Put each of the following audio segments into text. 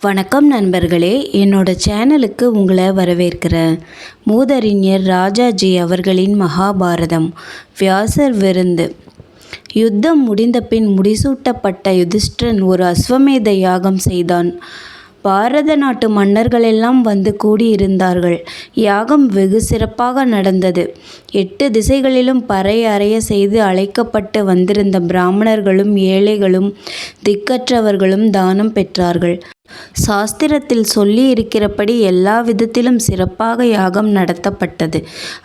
வணக்கம் நண்பர்களே, என்னோட சேனலுக்கு உங்களை வரவேற்கிறேன். மூதறிஞர் ராஜாஜி அவர்களின் மகாபாரதம் வியாசர் விருந்து. யுத்தம் முடிந்த பின் முடிசூட்டப்பட்ட யுதிஷ்டிரன் ஒரு அஸ்வமேத யாகம் செய்தான். பாரத நாட்டு மன்னர்களெல்லாம் வந்து கூடியிருந்தார்கள். யாகம் வெகு சிறப்பாக நடந்தது. 8 திசைகளிலும் பறை அறைய செய்து அழைக்கப்பட்டு வந்திருந்த பிராமணர்களும் ஏழைகளும் திக்கற்றவர்களும் தானம் பெற்றார்கள். சாஸ்திரத்தில் சொல்லி இருக்கிறபடி எல்லா விதத்திலும் சிறப்பாக யாகம் நடத்தப்பட்டது.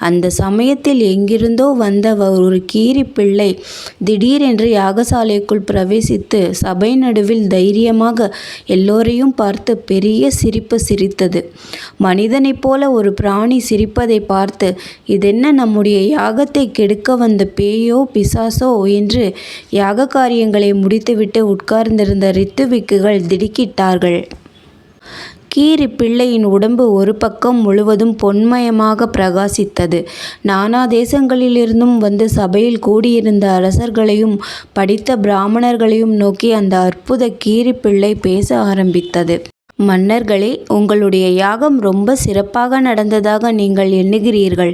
அந்த சமயத்தில் எங்கிருந்தோ வந்த ஒரு கீரி பிள்ளை திடீரென்று யாகசாலைக்குள் பிரவேசித்து சபை நடுவில் தைரியமாக எல்லோரையும் பார்த்து பெரிய சிரிப்பு சிரித்தது. மனிதனைப் போல ஒரு பிராணி சிரிப்பதை பார்த்து, இதென்ன நம்முடைய யாகத்தை கெடுக்க வந்த பேயோ பிசாசோ என்று யாக காரியங்களை முடித்துவிட்டு உட்கார்ந்திருந்த ரித்துவிக்குகள் திடுக்கிட்டார்கள். கீரி பிள்ளையின் உடம்பு ஒரு பக்கம் முழுவதும் பொன்மயமாக பிரகாசித்தது. நானா தேசங்களிலிருந்தும் வந்து சபையில் கூடியிருந்த அரசர்களையும் படித்த பிராமணர்களையும் நோக்கி அந்த அற்புத கீரி பிள்ளை பேச ஆரம்பித்தது. மன்னர்களே, உங்களுடைய யாகம் ரொம்ப சிறப்பாக நடந்ததாக நீங்கள் எண்ணுகிறீர்கள்.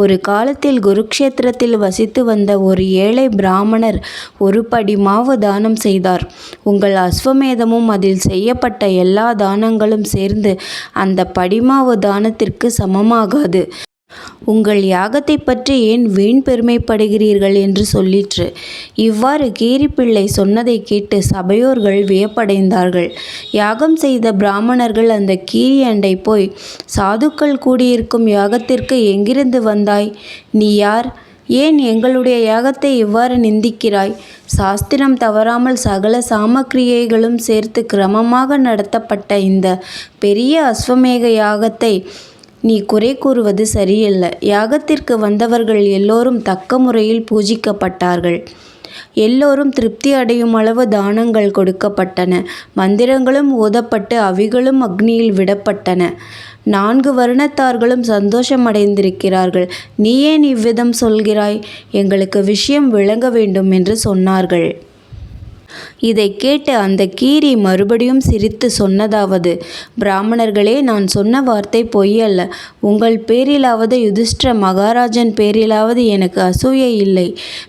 ஒரு காலத்தில் குருக்ஷேத்திரத்தில் வசித்து வந்த ஒரு ஏழை பிராமணர் ஒரு படி மாவு தானம் செய்தார். உங்கள் அஸ்வமேதமும் அதில் செய்யப்பட்ட எல்லா தானங்களும் சேர்ந்து அந்த படிமாவு தானத்திற்கு சமமாகாது. உங்கள் யாகத்தை பற்றி ஏன் வீண் பெருமைப்படுகிறீர்கள் என்று சொல்லிற்று. இவ்வாறு கீரிப்பிள்ளை சொன்னதை கேட்டு சபையோர்கள் வியப்படைந்தார்கள். யாகம் செய்த பிராமணர்கள் அந்த கீரி அண்டை போய், சாதுக்கள் கூடியிருக்கும் யாகத்திற்கு எங்கிருந்து வந்தாய்? நீ யார்? ஏன் எங்களுடைய யாகத்தை இவ்வாறு நிந்திக்கிறாய்? சாஸ்திரம் தவறாமல் சகல சாமக்கிரியைகளும் சேர்த்து கிரமமாக நடத்தப்பட்ட இந்த பெரிய அஸ்வமேக யாகத்தை நீ குறை கூறுவது சரியல்ல. யாகத்திற்கு வந்தவர்கள் எல்லோரும் தக்க முறையில் பூஜிக்கப்பட்டார்கள். எல்லோரும் திருப்தி அடையும் அளவு தானங்கள் கொடுக்கப்பட்டன. மந்திரங்களும் ஓதப்பட்டு அவிகளும் அக்னியில் விடப்பட்டன. 4 வருணத்தார்களும் சந்தோஷமடைந்திருக்கிறார்கள். நீ ஏன் இவ்விதம் சொல்கிறாய்? எங்களுக்கு விஷயம் விளங்க வேண்டும் என்று சொன்னார்கள். இதை கேட்டு அந்த கீரி மறுபடியும் சிரித்து சொன்னதாவது, பிராமணர்களே, நான் சொன்ன வார்த்தை பொய்யல்ல. உங்கள் பேரிலாவது யுதிஷ்டிர மகாராஜன் பேரிலாவது எனக்கு அசூயை இல்லை.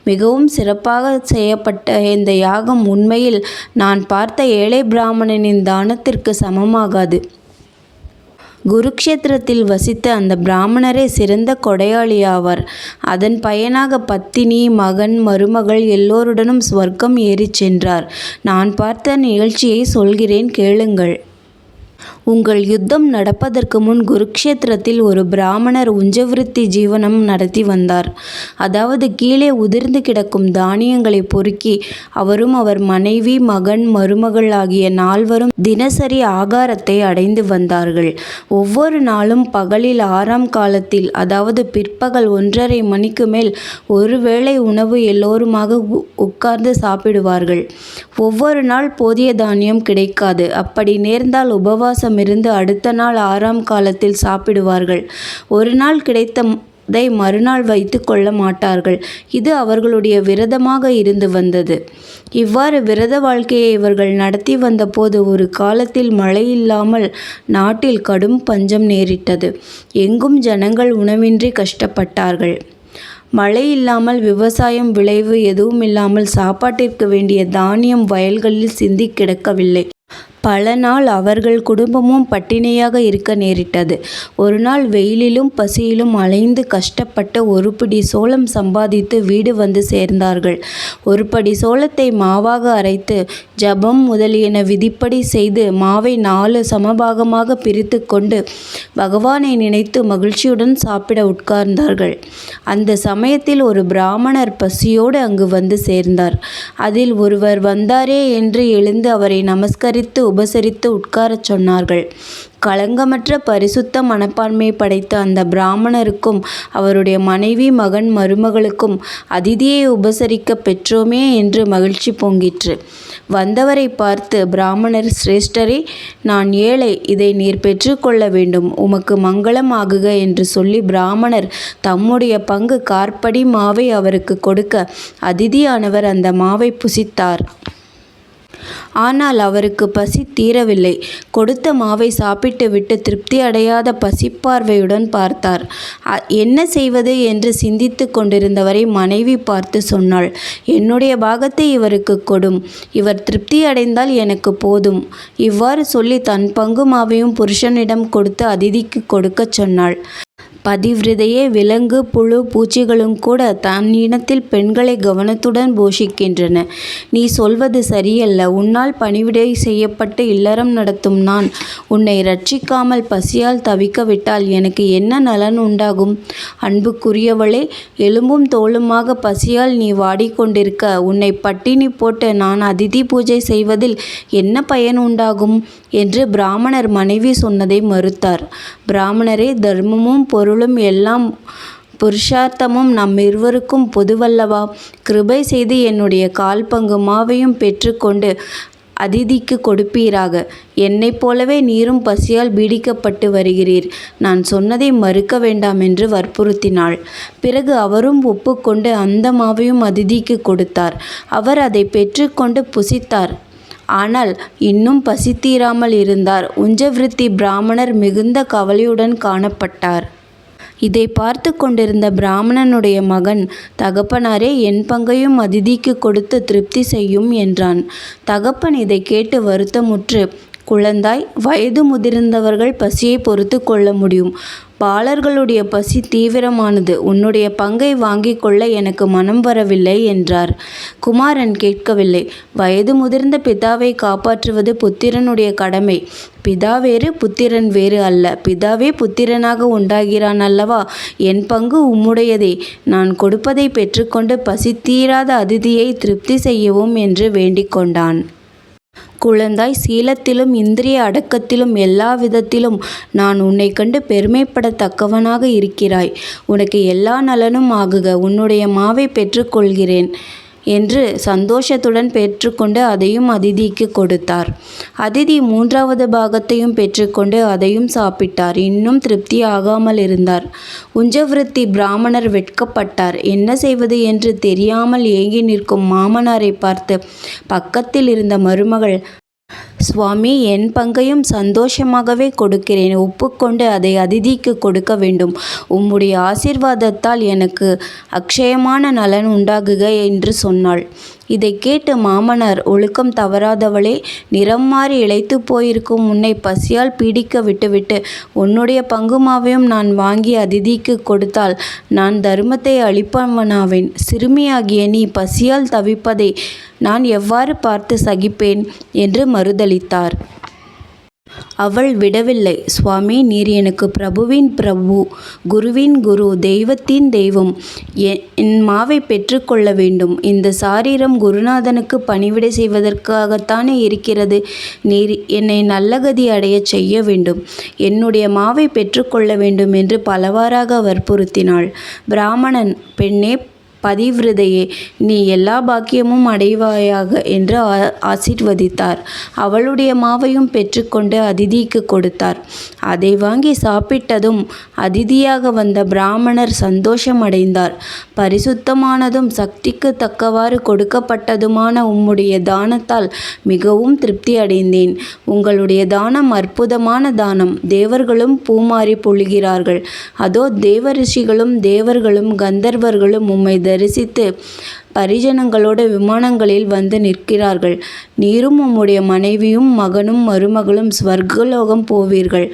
மிகவும் சிறப்பாக செய்யப்பட்ட இந்த யாகம் உண்மையில் நான் பார்த்த ஏழை பிராமணனின் தானத்திற்கு சமமாகாது. குருக்ஷேத்திரத்தில் வசித்த அந்த பிராமணரே சிறந்த கொடையாளியாவார். அதன் பயனாக பத்தினி, மகன், மருமகள் எல்லோருடனும் ஸ்வர்க்கம் ஏறிச் சென்றார். நான் பார்த்த நிகழ்ச்சியை சொல்கிறேன், கேளுங்கள். உங்கள் யுத்தம் நடப்பதற்கு முன் குருக்ஷேத்திரத்தில் ஒரு பிராமணர் உஞ்சவிருத்தி ஜீவனம் நடத்தி வந்தார். அதாவது கீழே உதிர்ந்து கிடக்கும் தானியங்களை பொறுக்கி அவரும் அவர் மனைவி, மகன், மருமகள் ஆகிய 4வரும் தினசரி ஆகாரத்தை அடைந்து வந்தார்கள். ஒவ்வொரு நாளும் பகலில் 6ஆம் காலத்தில், அதாவது பிற்பகல் 1:30 மணிக்கு மேல் ஒரு வேளை உணவு எல்லோருமாக உட்கார்ந்து சாப்பிடுவார்கள். ஒவ்வொரு நாள் போதிய தானியம் கிடைக்காது. அப்படி நேர்ந்தால் உபவாசம் இருந்து அடுத்த நாள் 6ஆம் காலத்தில் சாப்பிடுவார்கள். ஒரு நாள் கிடைத்ததை மறுநாள் வைத்து கொள்ள மாட்டார்கள். இது அவர்களுடைய விரதமாக இருந்து வந்தது. இவ்வாறு விரத வாழ்க்கையை இவர்கள் நடத்தி வந்த போது ஒரு காலத்தில் மழை இல்லாமல் நாட்டில் கடும் பஞ்சம் நேரிட்டது. எங்கும் ஜனங்கள் உணவின்றி கஷ்டப்பட்டார்கள். மழை இல்லாமல் விவசாயம் விளைவு எதுவும் இல்லாமல் சாப்பாட்டிற்கு வேண்டிய தானியம் வயல்களில் சிந்தி கிடக்கவில்லை. பல நாள் அவர்கள் குடும்பமும் பட்டினியாக இருக்க நேரிட்டது. ஒரு நாள் வெயிலிலும் பசியிலும் அலைந்து கஷ்டப்பட்டு ஒரு பிடி சோளம் சம்பாதித்து வீடு வந்து சேர்ந்தார்கள். ஒரு படி சோளத்தை மாவாக அரைத்து ஜபம் முதலியன விதிப்படி செய்து மாவை 4 சமபாகமாக பிரித்து கொண்டு பகவானை நினைத்து மகிழ்ச்சியுடன் சாப்பிட உட்கார்ந்தார்கள். அந்த சமயத்தில் ஒரு பிராமணர் பசியோடு அங்கு வந்து சேர்ந்தார். அதில் ஒருவர் வந்தாரே என்று எழுந்து அவரை நமஸ்கரித்து உபசரித்து உட்காரச் சொன்னார்கள். களங்கமற்ற பரிசுத்த மனப்பான்மை படைத்த அந்த பிராமணருக்கும் அவருடைய மனைவி, மகன், மருமகளுக்கும் அதிதியை உபசரிக்க பெற்றோமே என்று மகிழ்ச்சி பொங்கிற்று. வந்தவரை பார்த்து, பிராமணர் சிரேஷ்டரே, நான் ஏழை, இதை நீர் பெற்றுக்கொள்ள வேண்டும். உமக்கு மங்களம் ஆகுக என்று சொல்லி பிராமணர் தம்முடைய பங்கு காற்படி மாவை அவருக்கு கொடுக்க அதிதியானவர் அந்த மாவை புசித்தார். ஆனால் அவருக்கு பசி தீரவில்லை. கொடுத்த மாவை சாப்பிட்டுவிட்டு திருப்தி அடையாத பசிப்பார்வையுடன் பார்த்தார். என்ன செய்வது என்று சிந்தித்து கொண்டிருந்தவரை மனைவி பார்த்து சொன்னாள், என்னுடைய பாகத்தை இவருக்கு கொடும். இவர் திருப்தி அடைந்தால் எனக்கு போதும். இவ்வாறு சொல்லி தன் பங்கு மாவையும் புருஷனிடம் கொடுத்து அதிதிக்கு கொடுக்கச் சொன்னாள். பதிவிரதையே விலங்கு புழு பூச்சிகளும் கூட தன்னிடத்தில் பெண்களை கவனத்துடன் போஷிக்கின்றன. நீ சொல்வது சரியல்ல. உன்னால் பணிவிடை செய்யப்பட்டு இல்லறம் நடத்தும் நான் உன்னை ரட்சிக்காமல் பசியால் தவிக்க விட்டால் எனக்கு என்ன நலன் உண்டாகும்? அன்புக்குரியவளே, எலும்பும் தோலுமாக பசியால் நீ வாடிக்கொண்டிருக்க உன்னை பட்டினி போட்டு நான் அதிதி பூஜை செய்வதில் என்ன பயன் உண்டாகும் என்று பிராமணர் மனைவி சொன்னதை மறுத்தார். பிராமணரே, தர்மமும் பொருளும் எல்லாம் புருஷார்த்தமும் நம்மிருவருக்கும் பொதுவல்லவா? கிருபை செய்து என்னுடைய கால் பங்கு மாவையும் பெற்றுக்கொண்டு அதிதிக்கு கொடுப்பீராக. என்னைப் போலவே நீரும் பசியால் பீடிக்கப்பட்டு வருகிறீர். நான் சொன்னதை மறுக்க வேண்டாம் என்று வற்புறுத்தினாள். பிறகு அவரும் ஒப்புக்கொண்டு அந்த மாவையும் அதிதிக்கு கொடுத்தார். அவர் அதை பெற்றுக்கொண்டு புசித்தார். ஆனால் இன்னும் பசி தீராமல் இருந்தார். உஞ்சவிருத்தி பிராமணர் மிகுந்த கவலையுடன் காணப்பட்டார். இதை பார்த்து கொண்டிருந்த பிராமணனுடைய மகன், தகப்பனாரே, என் பங்கையும் அதிதிக்கு கொடுத்து திருப்தி செய்யும் என்றான். தகப்பன் இதை கேட்டு வருத்தமுற்று, குழந்தாய், வயது முதிர்ந்தவர்கள் பசியை பொறுத்து கொள்ள முடியும். பாலர்களுடைய பசி தீவிரமானது. உன்னுடைய பங்கை வாங்கிக் கொள்ள எனக்கு மனம் வரவில்லை என்றார். குமாரன் கேட்கவில்லை. வயது முதிர்ந்த பிதாவை காப்பாற்றுவது புத்திரனுடைய கடமை. பிதா வேறு புத்திரன் வேறு அல்ல. பிதாவே புத்திரனாக உண்டாகிறான் அல்லவா? என் பங்கு உம்முடையதே. நான் கொடுப்பதை பெற்றுக்கொண்டு பசி தீராத அதிதியை திருப்தி செய்யவும் என்று வேண்டிக் கொண்டான். குழந்தாய், சீலத்திலும் இந்திரிய அடக்கத்திலும் எல்லா விதத்திலும் நான் உன்னை கண்டு பெருமைப்படத்தக்கவனாக இருக்கிறாய். உனக்கு எல்லா நலனும் ஆகுக. உன்னுடைய மாவை பெற்றுக்கொள்கிறேன் என்று சந்தோஷத்துடன் பெற்றுக்கொண்டு அதையும் அதிதிக்கு கொடுத்தார். அதிதி மூன்றாவது பாகத்தையும் பெற்றுக்கொண்டு அதையும் சாப்பிட்டார். இன்னும் திருப்தி ஆகாமல் இருந்தார். உஞ்சவிருத்தி பிராமணர் வெட்கப்பட்டார். என்ன செய்வது என்று தெரியாமல் ஏங்கி நிற்கும் மாமனாரை பார்த்து பக்கத்தில் இருந்த மருமகள், சுவாமி, என் பங்கையும் சந்தோஷமாகவே கொடுக்கிறேன். ஒப்புக்கொண்டு அதை அதிதிக்கு கொடுக்க வேண்டும். உம்முடைய ஆசீர்வாதத்தால் எனக்கு அக்ஷயமான நலன் உண்டாகுக என்று சொன்னாள். இதை கேட்டு மாமனார், ஒழுக்கம் தவறாதவளே, நிறம் மாறி இளைத்து போயிருக்கும் உன்னை பசியால் பீடிக்க விட்டுவிட்டு உன்னுடைய பங்குமாவையும் நான் வாங்கி அதிதிக்கு கொடுத்தால் நான் தர்மத்தை அளிப்பவனாவேன். சிறுமியாகிய நீ பசியால் தவிப்பதை நான் எவ்வாறு பார்த்து சகிப்பேன் என்று மறுதலித்தார். அவள் விடவில்லை. சுவாமி, நீர் எனக்கு பிரபுவின் பிரபு, குருவின் குரு, தெய்வத்தின் தெய்வம். என் மாவை பெற்றுக்கொள்ள வேண்டும். இந்த சாரீரம் குருநாதனுக்கு பணிவிடை செய்வதற்காகத்தானே இருக்கிறது. நீர் என்னை நல்லகதி அடையச் செய்ய வேண்டும். என்னுடைய மாவை பெற்றுக்கொள்ள வேண்டும் என்று பலவாறாக வற்புறுத்தினாள். பிராமணன், பெண்ணே, பதிவிரதையே, நீ எல்லா பாக்கியமும் அடைவாயாக என்று ஆசீர்வதித்தார். அவளுடைய மாவையும் பெற்றுக்கொண்டு அதிதிக்கு கொடுத்தார். அதை வாங்கி சாப்பிட்டதும் அதிதியாக வந்த பிராமணர் சந்தோஷம் அடைந்தார். பரிசுத்தமானதும் சக்திக்கு தக்கவாறு கொடுக்கப்பட்டதுமான உம்முடைய தானத்தால் மிகவும் திருப்தி அடைந்தேன். உங்களுடைய தானம் அற்புதமான தானம். தேவர்களும் பூமாரி பொழிகிறார்கள். அதோ தேவரிஷிகளும் தேவர்களும் கந்தர்வர்களும் உம்மை தரிசித்து பரிஜனங்களோடு விமானங்களில் வந்து நிற்கிறார்கள். நீரும் உம்முடைய மனைவியும் மகனும் மருமகளும் ஸ்வர்கலோகம் போவீர்கள்.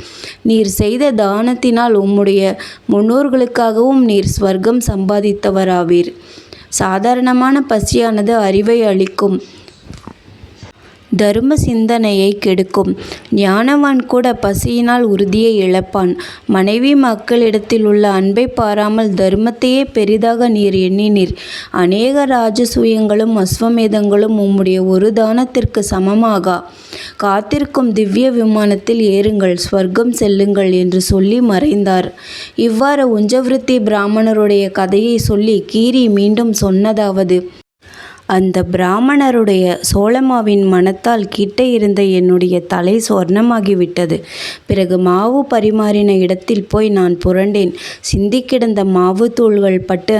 நீர் செய்த தானத்தினால் உம்முடைய முன்னோர்களுக்காகவும் நீர் ஸ்வர்க்கம் சம்பாதித்தவராவீர். சாதாரணமான பசியானது அறிவை அளிக்கும், தர்ம சிந்தனையை கெடுக்கும். ஞானவான் கூட பசியினால் உறுதியை இழப்பான். மனைவி மக்களிடத்தில் உள்ள அன்பை பாராமல் தர்மத்தையே பெரிதாக நீர் எண்ணினீர். அநேக ராஜசூயங்களும் அஸ்வமேதங்களும் உம்முடைய ஒரு தானத்திற்கு சமமாகா. காத்திருக்கும் திவ்ய விமானத்தில் ஏறுங்கள், ஸ்வர்க்கம் செல்லுங்கள் என்று சொல்லி மறைந்தார். இவ்வாறு உஞ்சவிருத்தி பிராமணருடைய கதையை சொல்லி கீரி மீண்டும் சொன்னதாவது, அந்த பிராமணருடைய சோளமாவின் மனத்தால் கிட்ட இருந்த என்னுடைய தலை சொர்ணமாகிவிட்டது. பிறகு மாவு பரிமாறின இடத்தில் போய் நான் புரண்டேன். சிந்தி கிடந்த மாவு தூள்கள் பட்டு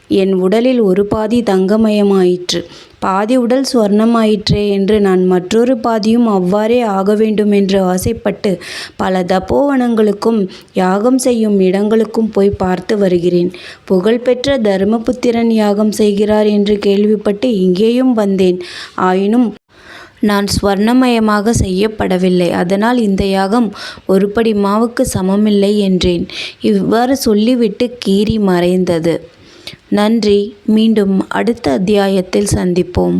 என் உடலில் ஒரு பாதி தங்கமயமாயிற்று. பாதி உடல் சுவர்ணமாயிற்றே என்று நான் மற்றொரு பாதியும் அவ்வாறே ஆக வேண்டும் என்று ஆசைப்பட்டு பல தபோவனங்களுக்கும் யாகம் செய்யும் இடங்களுக்கும் போய் பார்த்து வருகிறேன். புகழ்பெற்ற தர்மபுத்திரன் யாகம் செய்கிறார் என்று கேள்விப்பட்டு இங்கேயும் வந்தேன். ஆயினும் நான் ஸ்வர்ணமயமாக செய்யப்படவில்லை. அதனால் இந்த யாகம் ஒரு படி மாவுக்கு சமமில்லை என்றேன். இவ்வாறு சொல்லிவிட்டு கீரி மறைந்தது. நன்றி. மீண்டும் அடுத்த அத்தியாயத்தில் சந்திப்போம்.